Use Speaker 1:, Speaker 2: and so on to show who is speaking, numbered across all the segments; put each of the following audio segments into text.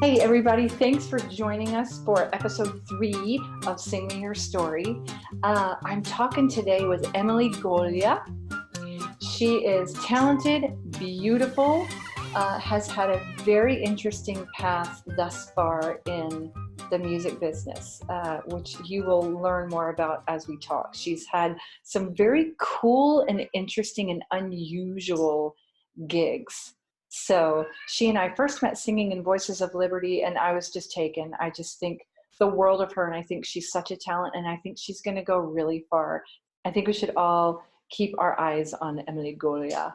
Speaker 1: Hey everybody, thanks for joining us for episode 3 of Sing Me Your Story. I'm talking today with Emily Goglia. She is talented, beautiful, has had a very interesting path thus far in the music business, which you will learn more about as we talk. She's had some very cool and interesting and unusual gigs. So she and I first met singing in Voices of Liberty, and I was just taken. I just think the world of her, and I think she's such a talent, and I think she's going to go really far. I think we should all keep our eyes on Emily Goglia.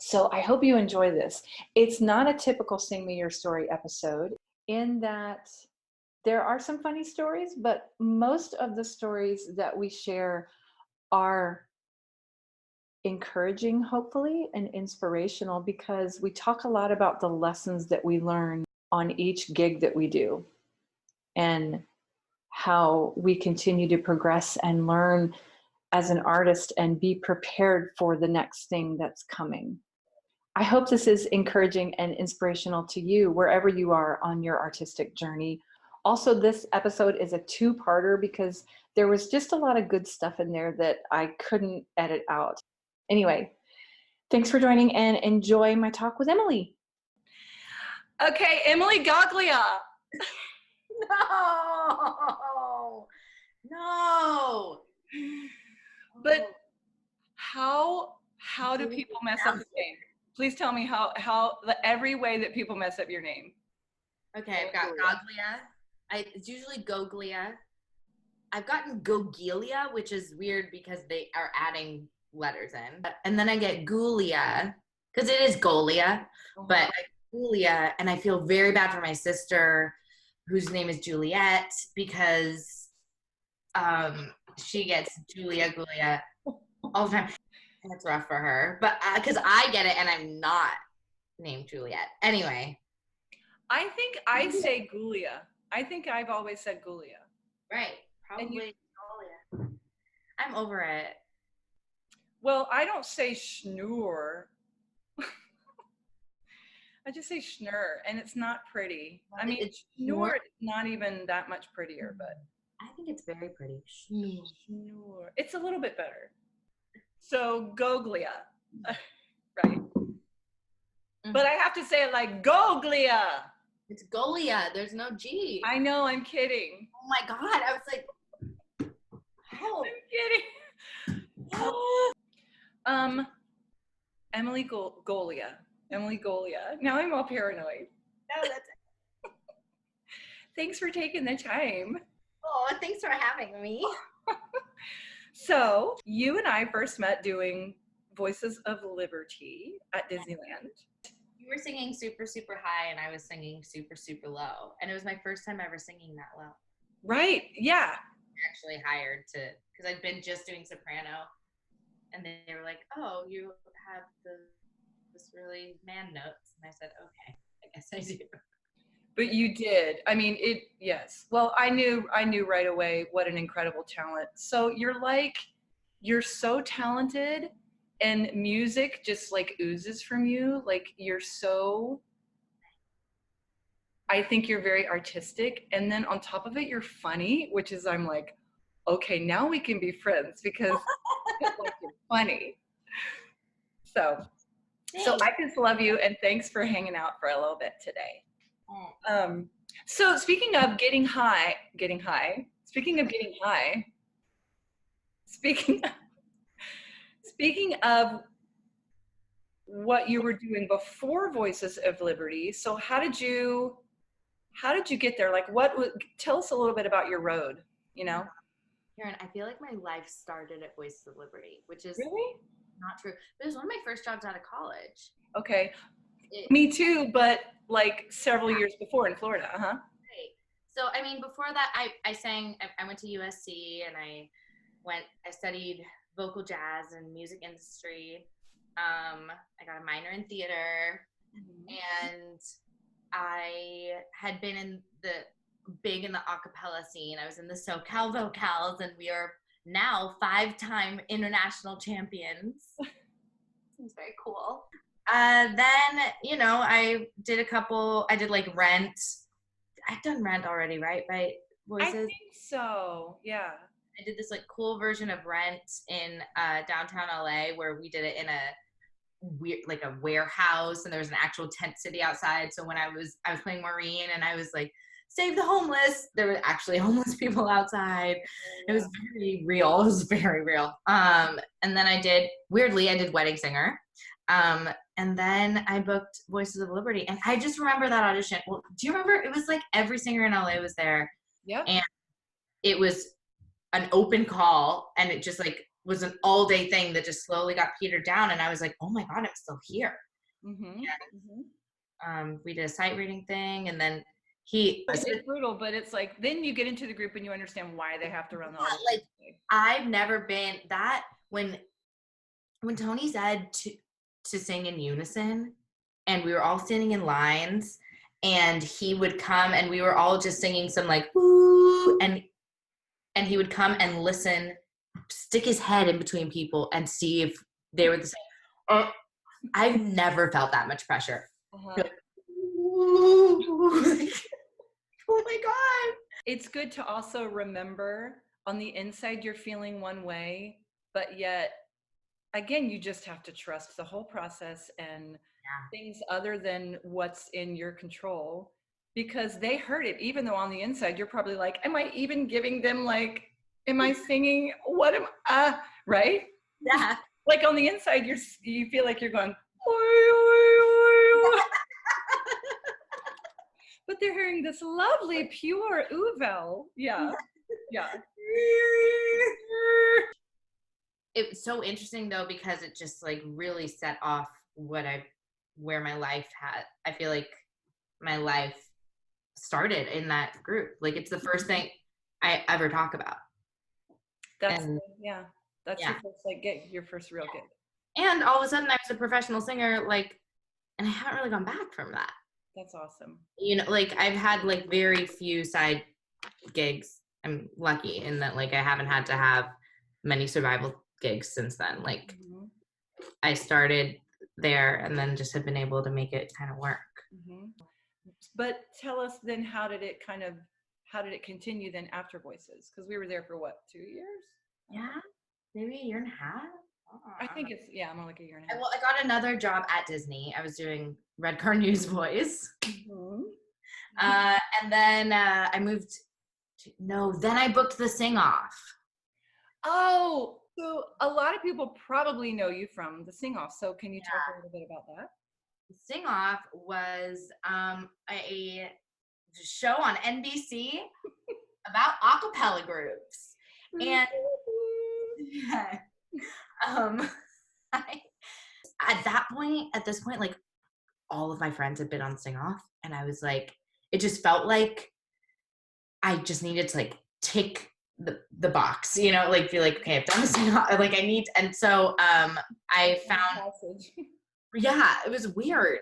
Speaker 1: So I hope you enjoy this. It's not a typical Sing Me Your Story episode in that there are some funny stories, but most of the stories that we share are encouraging, hopefully, and inspirational, because we talk a lot about the lessons that we learn on each gig that we do and how we continue to progress and learn as an artist and be prepared for the next thing that's coming. I hope this is encouraging and inspirational to you wherever you are on your artistic journey. Also, this episode is a two-parter because there was just a lot of good stuff in there that I couldn't edit out. Anyway, thanks for joining and enjoy my talk with Emily.
Speaker 2: Okay, Emily Goglia.
Speaker 3: No.
Speaker 2: But how do people mess up your name? Please tell me how every way that people mess up your name.
Speaker 3: Okay, I've got Goglia. It's usually Goglia. I've gotten Gogilia, which is weird because they are adding letters in. And then I get Gulia, because it is Golia, but Gulia, and I feel very bad for my sister, whose name is Juliet, because she gets Julia Gulia all the time. And it's rough for her, but because I get it and I'm not named Juliet. Anyway.
Speaker 2: I think I say Gulia. I think I've always said Gulia.
Speaker 3: Right. Probably Julia. I'm over it.
Speaker 2: Well, I don't say Schnur. I just say Schnur, and it's not pretty. I mean, Schnur is not even that much prettier, but
Speaker 3: I think it's very pretty. Schnur.
Speaker 2: It's a little bit better. So Goglia, right? Mm-hmm. But I have to say it like Goglia.
Speaker 3: It's Golia. There's no G.
Speaker 2: I know. I'm kidding.
Speaker 3: Oh my God! I was like,
Speaker 2: oh. I'm kidding. Emily Goglia. Emily Goglia. Now I'm all paranoid.
Speaker 3: No, that's it.
Speaker 2: Thanks for taking the time.
Speaker 3: Oh, thanks for having me.
Speaker 2: So you and I first met doing Voices of Liberty at Disneyland.
Speaker 3: You were singing super, super high and I was singing super, super low. And it was my first time ever singing that low.
Speaker 2: Right, yeah.
Speaker 3: Actually hired because I'd been just doing soprano. And they were like, oh, you have this really man notes. And I said, okay, I guess I do.
Speaker 2: But you did. I mean, yes. Well, I knew right away what an incredible talent. So you're so talented and music just like oozes from you. Like I think you're very artistic. And then on top of it, you're funny, which is I'm like, okay, now we can be friends because like, you're funny. So I just love you and thanks for hanging out for a little bit today. So speaking of getting high, speaking of what you were doing before Voices of Liberty, so how did you get there? Like tell us a little bit about your road, you know?
Speaker 3: Karen, I feel like my life started at Voices of Liberty, which is
Speaker 2: really
Speaker 3: not true. It was one of my first jobs out of college.
Speaker 2: Okay. Me too, but like several years before in Florida, Right.
Speaker 3: So, I mean, before that, I sang, I went to USC and I studied vocal jazz and music industry. I got a minor in theater, and I had been big in the a cappella scene. I was in the SoCal Vocals, and we are now 5-time international champions. Seems very cool. Then, I did like Rent I've done Rent already, right? By
Speaker 2: I
Speaker 3: Voices.
Speaker 2: think so. Yeah.
Speaker 3: I did this like cool version of Rent in downtown LA where we did it in a weird, like a warehouse, and there was an actual tent city outside. So when I was playing Maureen and I was like, save the homeless, there were actually homeless people outside. It was very real. It was very real. And then I did Wedding Singer. And then I booked Voices of Liberty. And I just remember that audition. Well, do you remember? It was like every singer in LA was there.
Speaker 2: Yeah.
Speaker 3: And it was an open call, and it just like was an all-day thing that just slowly got petered down. And I was like, oh my God, I'm still here.
Speaker 2: Mm-hmm.
Speaker 3: We did a sight reading thing, and then
Speaker 2: it's brutal, but it's like then you get into the group and you understand why they have to run the audition.
Speaker 3: Like I've never been that when Tony said to sing in unison, and we were all standing in lines, and he would come and we were all just singing some like ooh, and he would come and listen, stick his head in between people and see if they were the same. I've never felt that much pressure. Like, oh my God.
Speaker 2: It's good to also remember on the inside you're feeling one way, but yet again, you just have to trust the whole process and things other than what's in your control, because they heard it, even though on the inside you're probably like, am I even giving them, like, am I singing? What am I, right?
Speaker 3: Yeah.
Speaker 2: Like on the inside, you feel like you're going, oy, oy, oy. But they're hearing this lovely, pure Uvel. Yeah. Yeah.
Speaker 3: It's so interesting though, because it just like really set off where my life had. I feel like my life started in that group. Like it's the first thing I ever talk about.
Speaker 2: That's your first like gig, your first real gig.
Speaker 3: And all of a sudden I was a professional singer, like, and I haven't really gone back from that.
Speaker 2: That's awesome.
Speaker 3: You know, like I've had like very few side gigs. I'm lucky in that like I haven't had to have many survival gigs since then. Like I started there and then just have been able to make it kind of work.
Speaker 2: But tell us then, how did it continue then after Voices? Because we were there for what, 2 years?
Speaker 3: Yeah, maybe a year and a half.
Speaker 2: I think it's more like a year and a half.
Speaker 3: Well, I got another job at Disney. I was doing Red Car News Voice. And then I moved then I booked the Sing Off.
Speaker 2: Oh, so a lot of people probably know you from the Sing Off. So can you talk a little bit about that?
Speaker 3: The Sing Off was a show on NBC about a cappella groups. And at this point, like all of my friends had been on Sing Off, and I was like, it just felt like I just needed to like tick the box, you know, like be like, okay, I've done this Sing Off, like I need, and so I found, it was weird.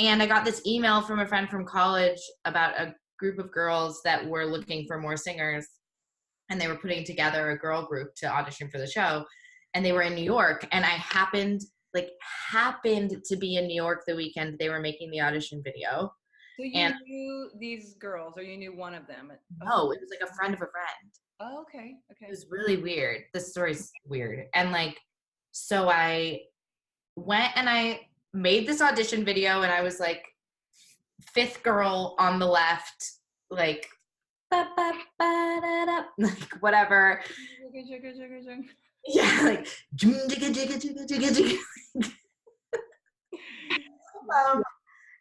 Speaker 3: And I got this email from a friend from college about a group of girls that were looking for more singers, and they were putting together a girl group to audition for the show, and they were in New York, and I happened to be in New York the weekend they were making the audition video.
Speaker 2: So you knew these girls, or you knew one of them?
Speaker 3: No, it was like a friend of a friend.
Speaker 2: Oh, okay.
Speaker 3: It was really weird. This story's weird. And like, so I went and I made this audition video, and I was like fifth girl on the left, like like whatever. Yeah, like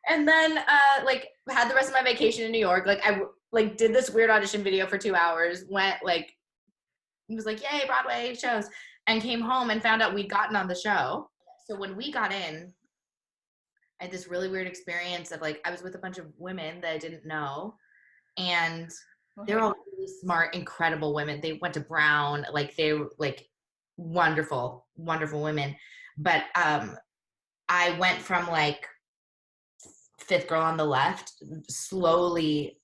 Speaker 3: and then like had the rest of my vacation in New York. Like I like did this weird audition video for 2 hours, went like, he was like, yay, Broadway shows, and came home and found out we'd gotten on the show. So when we got in, I had this really weird experience of like, I was with a bunch of women that I didn't know, and they're all really smart, incredible women. They went to Brown, like they were like wonderful, wonderful women. But I went from like fifth girl on the left, slowly,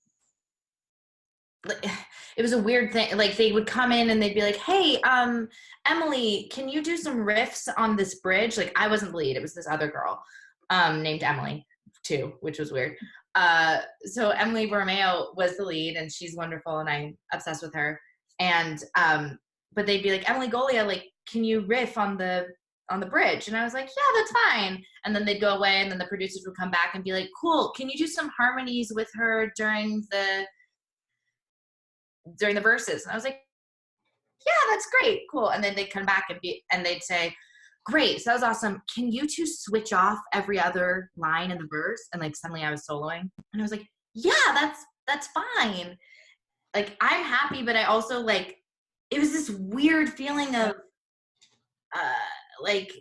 Speaker 3: it was a weird thing. Like they would come in and they'd be like, hey, Emily, can you do some riffs on this bridge? Like I wasn't the lead, it was this other girl named Emily. 2, which was weird. So Emily Romeo was the lead, and she's wonderful, and I'm obsessed with her. And but they'd be like, Emily Goglia, like, can you riff on the bridge? And I was like, yeah, that's fine. And then they'd go away, and then the producers would come back and be like, cool, can you do some harmonies with her during the verses? And I was like, yeah, that's great, cool. And then they'd come back and they'd say, great, so that was awesome. Can you two switch off every other line in the verse? And like suddenly I was soloing, and I was like, yeah, that's fine. Like, I'm happy, but I also like, it was this weird feeling of like,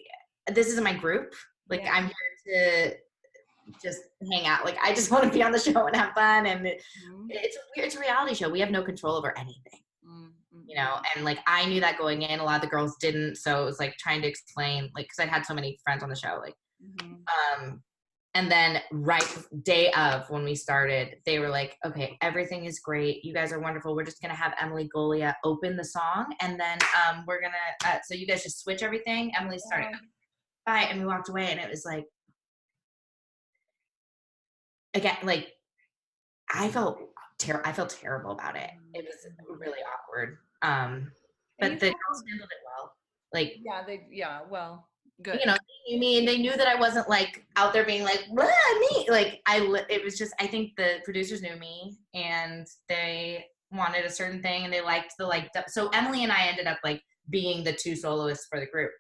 Speaker 3: this isn't my group. Like, I'm here to just hang out. Like, I just want to be on the show and have fun. And it's a reality show. We have no control over anything. You know, and like, I knew that going in, a lot of the girls didn't. So it was like trying to explain, like, cause I'd had so many friends on the show, like, and then right day of when we started, they were like, okay, everything is great. You guys are wonderful. We're just going to have Emily Goglia open the song. And then we're going to, so you guys just switch everything. Emily's starting. Bye. And we walked away, and it was like, again, like, I felt terrible about it. It was really awkward. But the girls handled it well. Like,
Speaker 2: well, good.
Speaker 3: You know, they knew me, and they knew that I wasn't like out there being like, blah, me. Like, it was just, I think the producers knew me, and they wanted a certain thing, and they liked the so Emily and I ended up like being the 2 soloists for the group.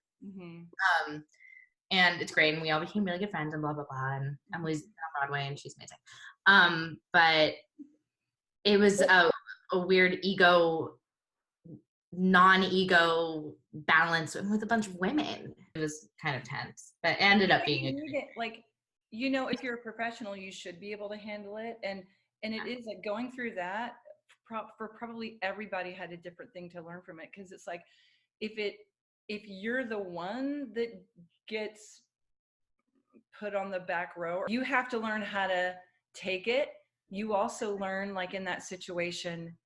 Speaker 3: And it's great, and we all became really good friends, and blah blah blah. And Emily's on Broadway, and she's amazing. But it was a weird non-ego balance with a bunch of women. It was kind of tense, but it ended up being
Speaker 2: like, you know, if you're a professional, you should be able to handle it. And it is like, going through that for probably everybody had a different thing to learn from it. Cause it's like, if you're the one that gets put on the back row, you have to learn how to take it. You also learn, like, in that situation,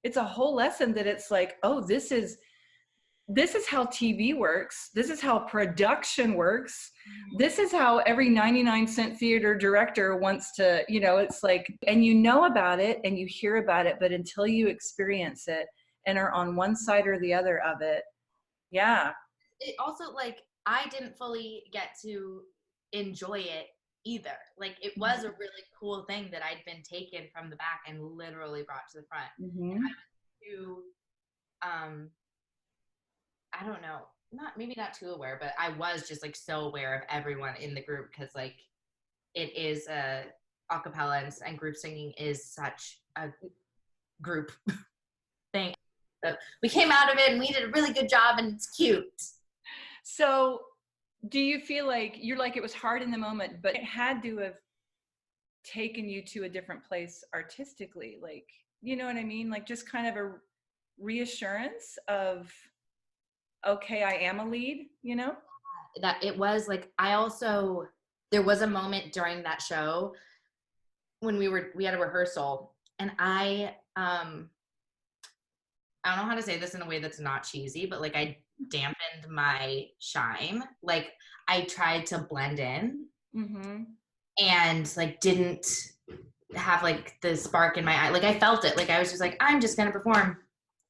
Speaker 2: it's a whole lesson that it's like, oh, this is how TV works. This is how production works. This is how every 99-cent theater director wants to, you know, it's like, and you know about it and you hear about it, but until you experience it and are on one side or the other of it. Yeah.
Speaker 3: It also, like, I didn't fully get to enjoy it either. Like, it was a really cool thing that I'd been taken from the back and literally brought to the front. And I was too, I don't know, maybe not too aware, but I was just like so aware of everyone in the group, because like, it is a cappella, and group singing is such a group thing. So we came out of it, and we did a really good job, and it's cute.
Speaker 2: So do you feel like you're like, it was hard in the moment, but it had to have taken you to a different place artistically? Like, you know what I mean? Like, just kind of a reassurance of, okay, I am a lead, you know?
Speaker 3: That it was like, there was a moment during that show when we had a rehearsal, and I don't know how to say this in a way that's not cheesy, but like, I dampened my shine. Like, I tried to blend in and like didn't have like the spark in my eye. Like, I felt it. Like, I was just like, I'm just gonna perform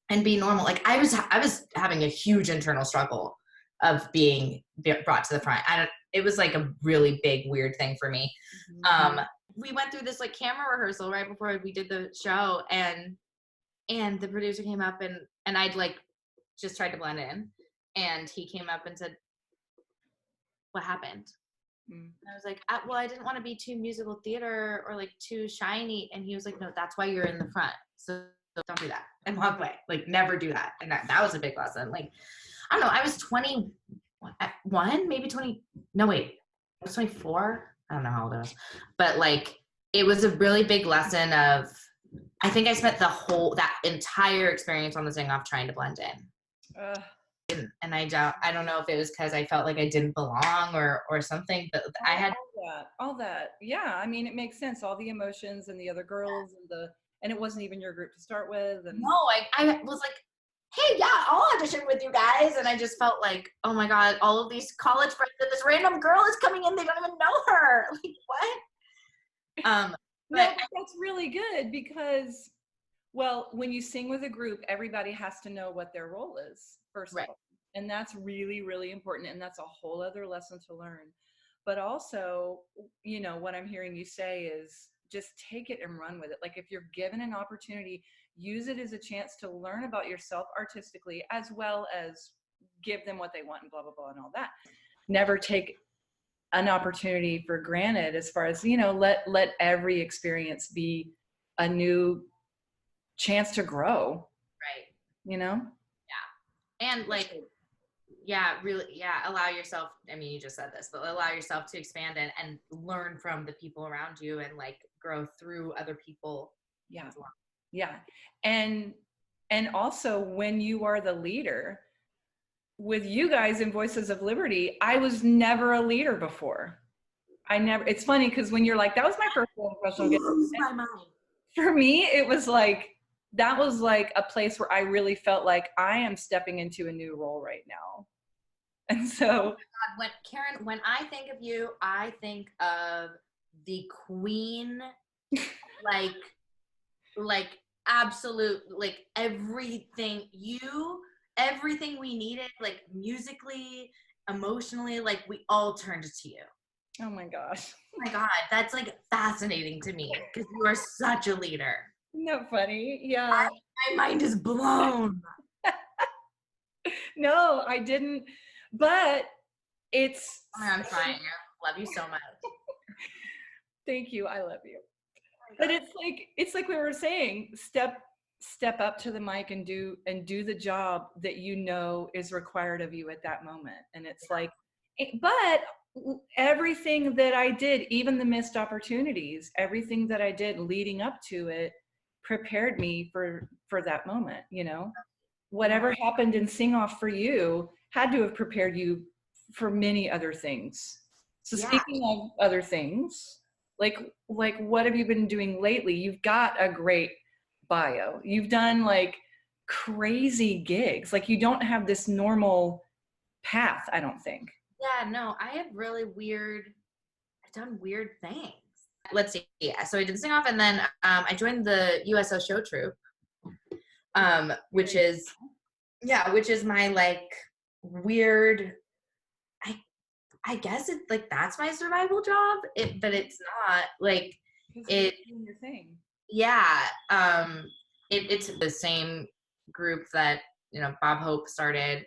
Speaker 3: and be normal. Like, I was having a huge internal struggle of being brought to the front. It was like a really big weird thing for me. We went through this like camera rehearsal right before we did the show, and the producer came up, and I'd like just tried to blend in, and he came up and said, what happened? And I was like, well, I didn't want to be too musical theater or like too shiny. And he was like, no, that's why you're in the front. So don't do that, and walk away. Like, never do that. And that was a big lesson. Like, I don't know, I was 21, maybe 20. No, wait, I was 24. I don't know how old I was, but like, it was a really big lesson of, I think I spent that entire experience on the sing-off trying to blend in. And I don't know if it was because I felt like I didn't belong or something, but I had
Speaker 2: all that. Yeah. I mean, it makes sense. All the emotions and the other girls and it wasn't even your group to start with. And
Speaker 3: no, I was like, hey, yeah, I'll audition with you guys. And I just felt like, oh my God, all of these college friends, and this random girl is coming in. They don't even know her. Like, what? Um,
Speaker 2: No,
Speaker 3: but
Speaker 2: but that's really good because, well, when you sing with a group, everybody has to know what their role is, first of
Speaker 3: right.
Speaker 2: all. And that's really, really important. And that's a whole other lesson to learn. But also, what I'm hearing you say is just take it and run with it. Like if you're given an opportunity, use it as a chance to learn about yourself artistically, as well as give them what they want and blah, blah, blah, and all that. Never take an opportunity for granted, as far as, let every experience be a new chance to grow,
Speaker 3: Right.
Speaker 2: Yeah.
Speaker 3: And like, yeah, really, yeah, allow yourself, I mean, you just said this, but allow yourself to expand and learn from the people around you and like grow through other people.
Speaker 2: Yeah.
Speaker 3: As well.
Speaker 2: Yeah. And also when you are the leader, with you guys in Voices of Liberty, I was never a leader before. It's funny because when you're like, that was my first professional gig.
Speaker 3: My mind.
Speaker 2: For me, it was like, that was like a place where I really felt like I am stepping into a new role right now. And so,
Speaker 3: oh my God, Karen, when I think of you, I think of the queen, like absolute, like everything we needed, like musically, emotionally, like we all turned to you.
Speaker 2: oh my gosh.
Speaker 3: Oh my God, that's like fascinating to me because you are such a leader.
Speaker 2: Isn't that funny? Yeah.
Speaker 3: My mind is blown.
Speaker 2: No, I didn't. But it's.
Speaker 3: I'm trying. I love you so much.
Speaker 2: Thank you. I love you. But it's like we were saying, step up to the mic and do the job that is required of you at that moment. And it's like, but everything that I did, even the missed opportunities, everything that I did leading up to it prepared me for that moment, whatever happened in Sing Off for you had to have prepared you for many other things. So speaking of other things, like what have you been doing lately? You've got a great bio. You've done like crazy gigs. Like you don't have this normal path, I don't think.
Speaker 3: Yeah, no, I've done weird things. Let's see. Yeah, so I did Sing Off, and then I joined the USO show troupe, which is my like weird. I guess it's like that's my survival job. But it's not like it.
Speaker 2: Your thing.
Speaker 3: Yeah, it's the same group that Bob Hope started.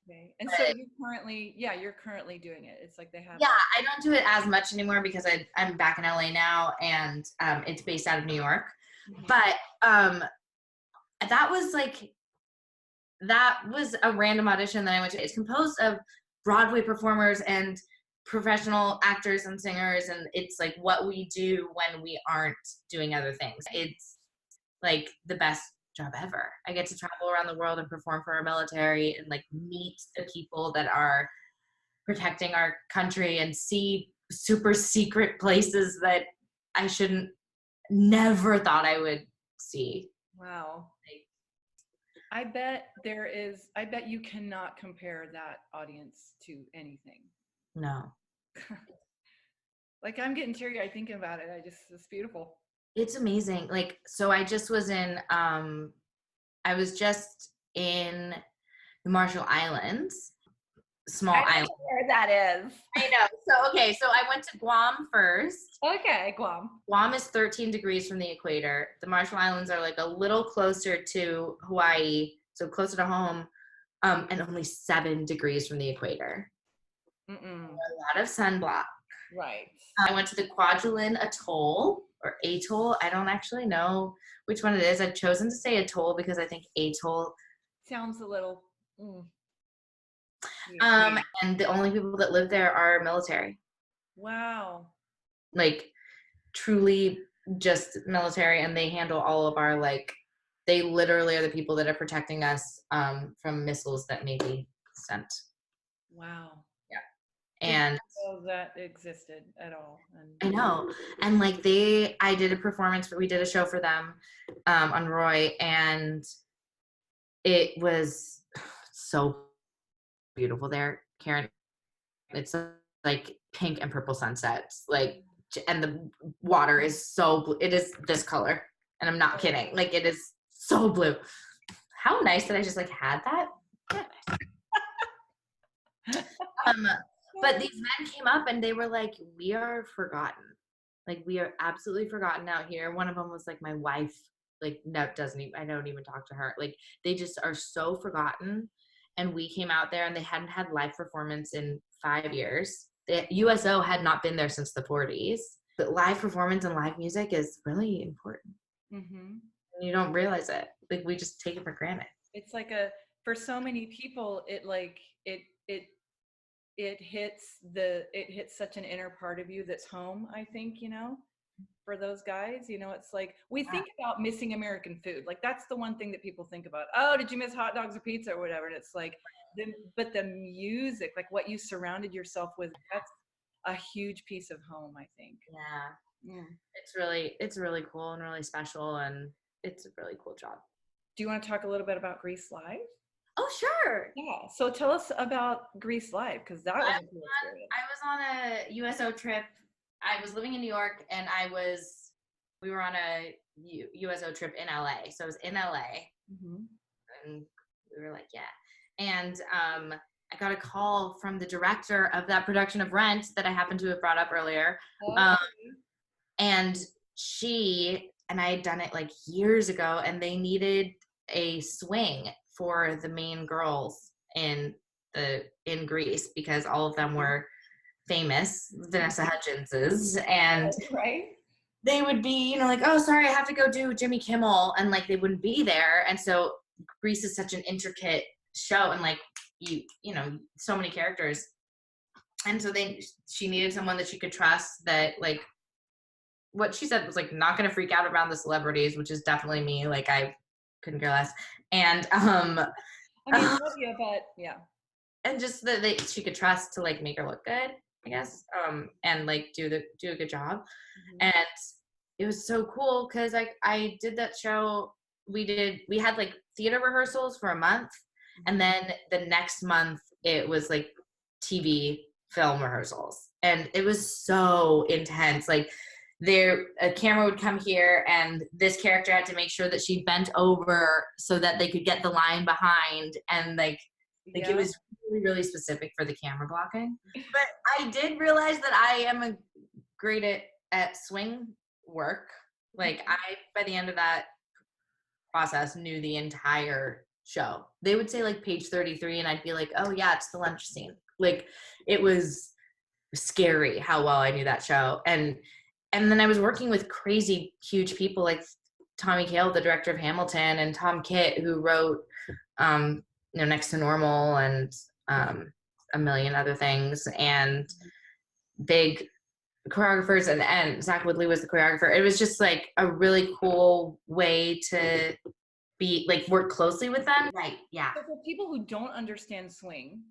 Speaker 2: Okay. And so you're currently doing it. It's like they have.
Speaker 3: Yeah, I don't do it as much anymore because I'm back in LA now, and it's based out of New York. Mm-hmm. But that was a random audition that I went to. It's composed of Broadway performers and professional actors and singers, and it's like what we do when we aren't doing other things. It's like the best job ever. I get to travel around the world and perform for our military and like meet the people that are protecting our country and see super secret places that I never thought I would see.
Speaker 2: Wow. I bet you cannot compare that audience to anything.
Speaker 3: No.
Speaker 2: Like I'm getting teary-eyed thinking about it. It's beautiful.
Speaker 3: It's amazing. Like, so I just was in, I was just in the Marshall Islands, small island.
Speaker 2: Where that is.
Speaker 3: I know. So I went to Guam first.
Speaker 2: Okay, Guam.
Speaker 3: Guam is 13 degrees from the equator. The Marshall Islands are like a little closer to Hawaii, so closer to home, and only 7 degrees from the equator. A lot of sunblock.
Speaker 2: Right.
Speaker 3: I went to the Kwajalein Atoll, or Atoll. I don't actually know which one it is. I've chosen to say Atoll because I think Atoll
Speaker 2: sounds a little.
Speaker 3: And the only people that live there are military.
Speaker 2: Wow.
Speaker 3: Like truly just military, and they handle all of our they literally are the people that are protecting us from missiles that may be sent.
Speaker 2: Wow.
Speaker 3: Yeah. And
Speaker 2: that existed at all.
Speaker 3: I know. And I did a performance, we did a show for them on Roy, and it was so beautiful there, Karen. It's like pink and purple sunsets, like and the water is so blue. It is this color, and I'm not kidding. Like, it is so blue. How nice that I just like had that. But these men came up and they were like, we are forgotten. Like, we are absolutely forgotten out here. One of them was like, my wife, like, no, I don't even talk to her. Like, they just are so forgotten. And we came out there and they hadn't had live performance in 5 years. The USO had not been there since the 40s. But live performance and live music is really important.
Speaker 2: Mm-hmm.
Speaker 3: And you don't realize it. Like, we just take it for granted.
Speaker 2: It's like for so many people, it hits such an inner part of you that's home, I think, for those guys, it's like we think about missing American food. Like, that's the one thing that people think about. Oh, did you miss hot dogs or pizza or whatever? And it's like, but the music, like what you surrounded yourself with, that's a huge piece of home, I think.
Speaker 3: Yeah. It's really cool and really special, and it's a really cool job.
Speaker 2: Do you want to talk a little bit about Grease Live?
Speaker 3: Oh, sure.
Speaker 2: Yeah. So tell us about Grease Live, because that was a cool experience.
Speaker 3: I was on a USO trip. I was living in New York, and we were on a USO trip in LA. So I was in LA,
Speaker 2: mm-hmm.
Speaker 3: and we were like, yeah. And I got a call from the director of that production of Rent that I happened to have brought up earlier. And she and I had done it like years ago, and they needed a swing for the main girls in Grease, because all of them were famous Vanessa Hudgenses, and they would be, like, oh, sorry, I have to go do Jimmy Kimmel, and like they wouldn't be there. And so Grease is such an intricate show, and like so many characters, and so she needed someone that she could trust, that like what she said was like not gonna freak out around the celebrities, which is definitely me. Like, I couldn't care less. And
Speaker 2: yeah.
Speaker 3: And just that she could trust to like make her look good, I guess, and like do a good job. Mm-hmm. And it was so cool because I did that show. We had like theater rehearsals for a month, mm-hmm. and then the next month it was like TV film rehearsals, and it was so intense. Like, a camera would come here, and this character had to make sure that she bent over so that they could get the line behind, and like it was really, really specific for the camera blocking. But I did realize that I am great at swing work. Like, by the end of that process, knew the entire show. They would say like page 33, and I'd be like, oh yeah, it's the lunch scene. Like, it was scary how well I knew that show. And then I was working with crazy, huge people like Tommy Kail, the director of Hamilton, and Tom Kitt, who wrote, Next to Normal and a million other things, and big choreographers, and Zach Woodley was the choreographer. It was just like a really cool way to be like work closely with them. Right. Yeah.
Speaker 2: So for people who don't understand swing,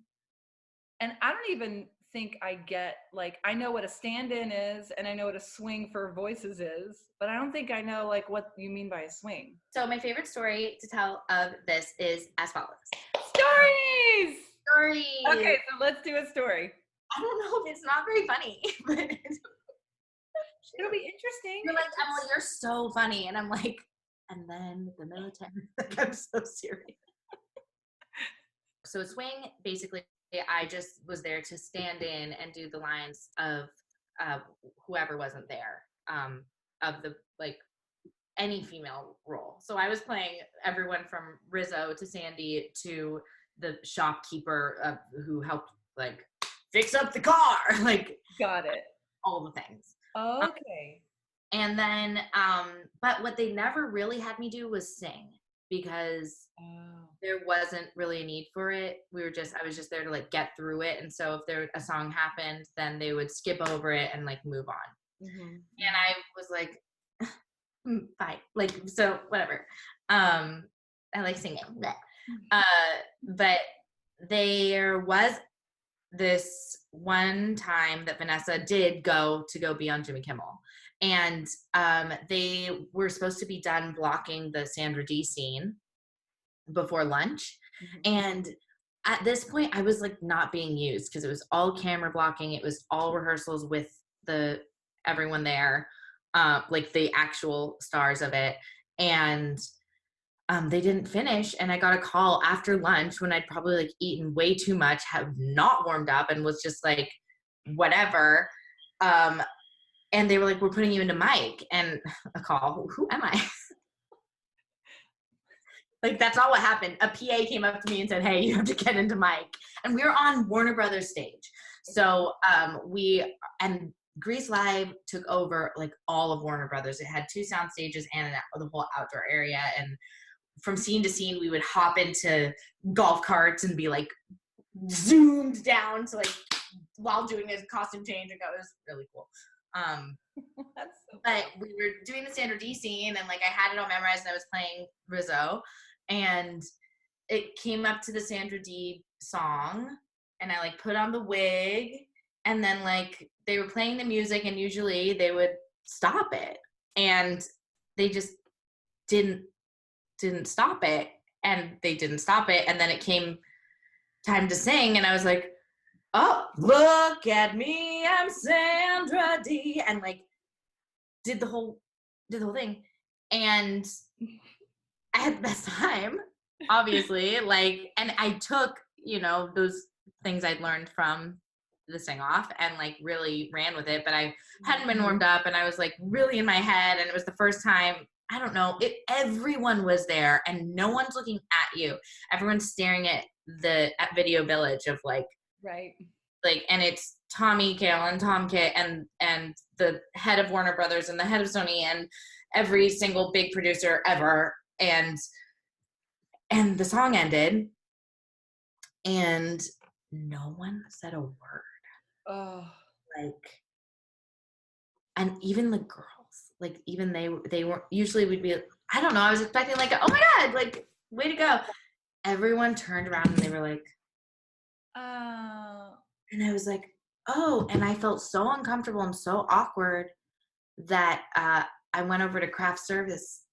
Speaker 2: and I don't even think I get, like, I know what a stand-in is and I know what a swing for voices is, but I don't think I know like what you mean by a swing.
Speaker 3: So my favorite story to tell of this is as follows.
Speaker 2: Stories!
Speaker 3: Okay,
Speaker 2: so let's do a story.
Speaker 3: I don't know if it's not very funny, but
Speaker 2: it'll be interesting.
Speaker 3: You're like, Emily, you're so funny. And I'm like, and then the military. Like, I'm so serious. So swing, basically, I just was there to stand in and do the lines of whoever wasn't there, of the, like, any female role. So I was playing everyone from Rizzo to Sandy to the shopkeeper who helped, like, fix up the car. Like,
Speaker 2: got it.
Speaker 3: All the things.
Speaker 2: Okay.
Speaker 3: And then, but what they never really had me do was sing, because there wasn't really a need for it. I was just there to like get through it. And so if a song happened, then they would skip over it and like move on. Mm-hmm. And I was like, fine. Like, so whatever. I like singing. But there was this one time that Vanessa did go be on Jimmy Kimmel. And they were supposed to be done blocking the Sandra Dee scene before lunch. Mm-hmm. And at this point, I was like not being used because it was all camera blocking. It was all rehearsals with the everyone there, like the actual stars of it. And they didn't finish, and I got a call after lunch when I'd probably like eaten way too much, have not warmed up, and was just like, whatever. And they were like, we're putting you into mic. And a call, who am I? Like, that's not what happened. A PA came up to me and said, hey, you have to get into mic. And we were on Warner Brothers stage. So and Grease Live took over like all of Warner Brothers. It had 2 sound stages and the whole outdoor area. And from scene to scene, we would hop into golf carts and be like zoomed down to like while doing a costume change, and it was really cool.
Speaker 2: That's so
Speaker 3: but we were doing the Sandra D scene, and like I had it all memorized, and I was playing Rizzo, and it came up to the Sandra D song, and I like put on the wig, and then like they were playing the music, and usually they would stop it, and they just didn't stop it, and they didn't stop it, and then it came time to sing, and I was like, oh, look at me, I'm Sandra D, and like did the whole thing, and I had the best time, obviously, like, and I took, you know, those things I'd learned from the sing off and like really ran with it, but I hadn't been warmed up, and I was like really in my head, and it was the first time, I don't know, everyone was there, and no one's looking at you. Everyone's staring at Video Village of like,
Speaker 2: right.
Speaker 3: Like, and it's Tommy Kail and Tom Kit and the head of Warner Brothers and the head of Sony and every single big producer ever. And the song ended, and no one said a word.
Speaker 2: Oh,
Speaker 3: Like, and even the girls, like, even they weren't, usually we'd be, I don't know, I was expecting like, oh my God, like, way to go. Everyone turned around and they were like, and I was like, oh, and I felt so uncomfortable and so awkward that I went over to craft service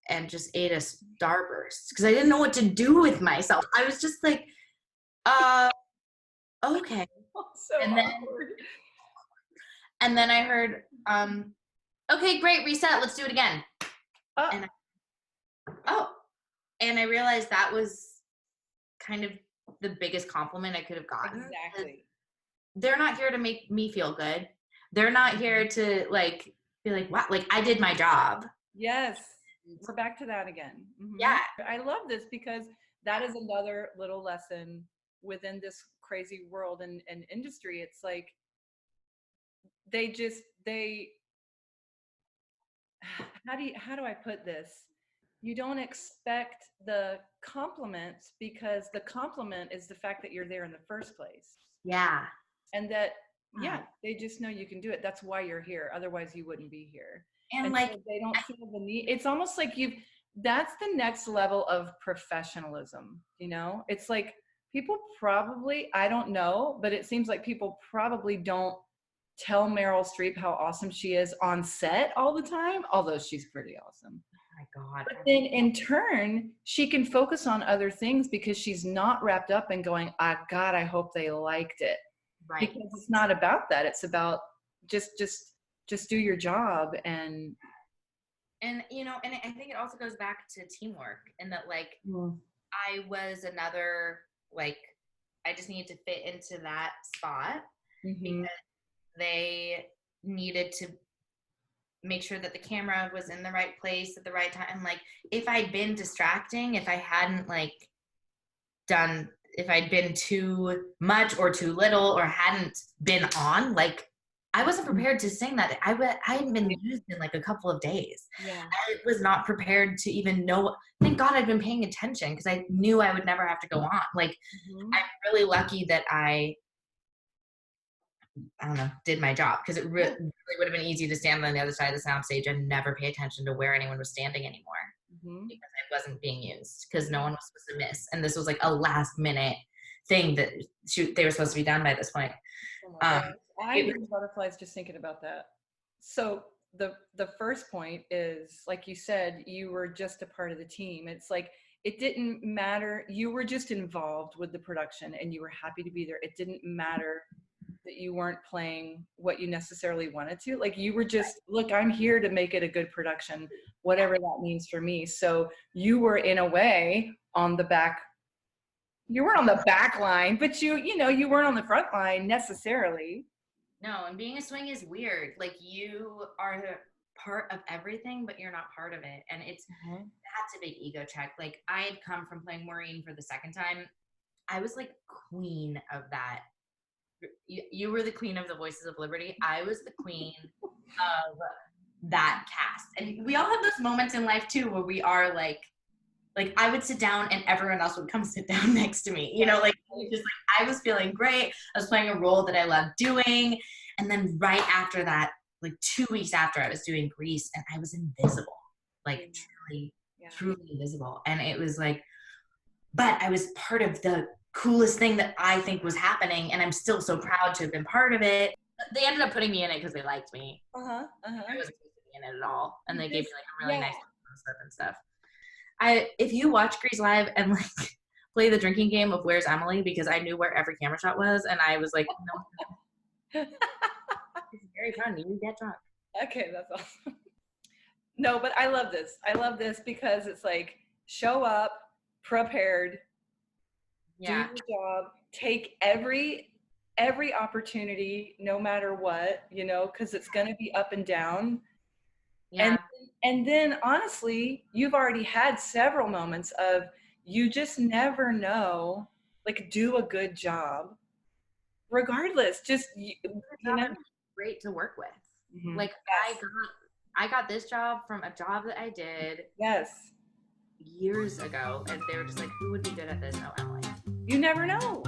Speaker 3: and just ate a Starburst because I didn't know what to do with myself. I was just like, okay.
Speaker 2: so
Speaker 3: and then,
Speaker 2: awkward.
Speaker 3: And then I heard, okay, great, reset, let's do it again. And I realized that was kind of the biggest compliment I could have gotten.
Speaker 2: Exactly.
Speaker 3: They're not here to make me feel good. They're not here to like be like, wow, like I did my job.
Speaker 2: Yes. We're back to that again. Mm-hmm.
Speaker 3: Yeah.
Speaker 2: I love this because that is another little lesson within this crazy world and industry. It's like how do I put this? You don't expect the compliments because the compliment is the fact that you're there in the first place.
Speaker 3: Yeah.
Speaker 2: And that, they just know you can do it. That's why you're here. Otherwise you wouldn't be here.
Speaker 3: And like,
Speaker 2: so they don't feel the need. It's almost like that's the next level of professionalism. You know, it's like people probably, I don't know, but it seems like people probably don't tell Meryl Streep how awesome she is on set all the time, although she's pretty awesome.
Speaker 3: Oh my God.
Speaker 2: But then in turn, she can focus on other things because she's not wrapped up in going, God, I hope they liked it.
Speaker 3: Right.
Speaker 2: Because it's not about that. It's about just do your job and
Speaker 3: you know, and I think it also goes back to teamwork, and that like I was another, like, I just needed to fit into that spot because they needed to make sure that the camera was in the right place at the right time. Like, if I'd been distracting, if I hadn't like if I'd been too much or too little or hadn't been on, like, I wasn't prepared to sing that. I hadn't been used in like a couple of days.
Speaker 2: Yeah.
Speaker 3: I was not prepared to even know. Thank God I'd been paying attention because I knew I would never have to go on. Like, I'm really lucky that I don't know, did my job, because it really would have been easy to stand on the other side of the soundstage and never pay attention to where anyone was standing anymore because I wasn't being used, because no one was supposed to miss. And this was like a last minute thing that they were supposed to be done by this point.
Speaker 2: I get butterflies just thinking about that. So the first point is, like you said, you were just a part of the team. It's like, it didn't matter. You were just involved with the production and you were happy to be there. It didn't matter that you weren't playing what you necessarily wanted to. Like you were just, look, I'm here to make it a good production, whatever that means for me. So you were in a way on the back, you weren't on the back line, but you know, you weren't on the front line necessarily.
Speaker 3: No, and being a swing is weird. Like you are part of everything, but you're not part of it. And that's a big ego check. Like I had come from playing Maureen for the second time. I was like queen of that. You were the queen of the Voices of Liberty. I was the queen of that cast. And we all have those moments in life too, where we are like I would sit down and everyone else would come sit down next to me. You know, like just like I was feeling great. I was playing a role that I loved doing. And then right after that, like 2 weeks after, I was doing Grease and I was invisible. Like truly invisible. And it was like, but I was part of the coolest thing that I think was happening. And I'm still so proud to have been part of it. They ended up putting me in it because they liked me. I wasn't supposed to be in it at all. And they gave me like a really nice slip and stuff. If you watch Grease Live and like play the drinking game of Where's Emily, because I knew where every camera shot was, and I was like, no. It's very fun. You get drunk.
Speaker 2: Okay, that's awesome. No, but I love this. I love this because it's like show up prepared, do your job, take every opportunity, no matter what, you know, because it's going to be up and down. Yeah. And then honestly, you've already had several moments of you just never know, like do a good job regardless. Just, you know,
Speaker 3: great to work with. Mm-hmm. Like I got this job from a job that I did years ago, and they were just like, who would be good at this? Oh, Emily.
Speaker 2: You never know.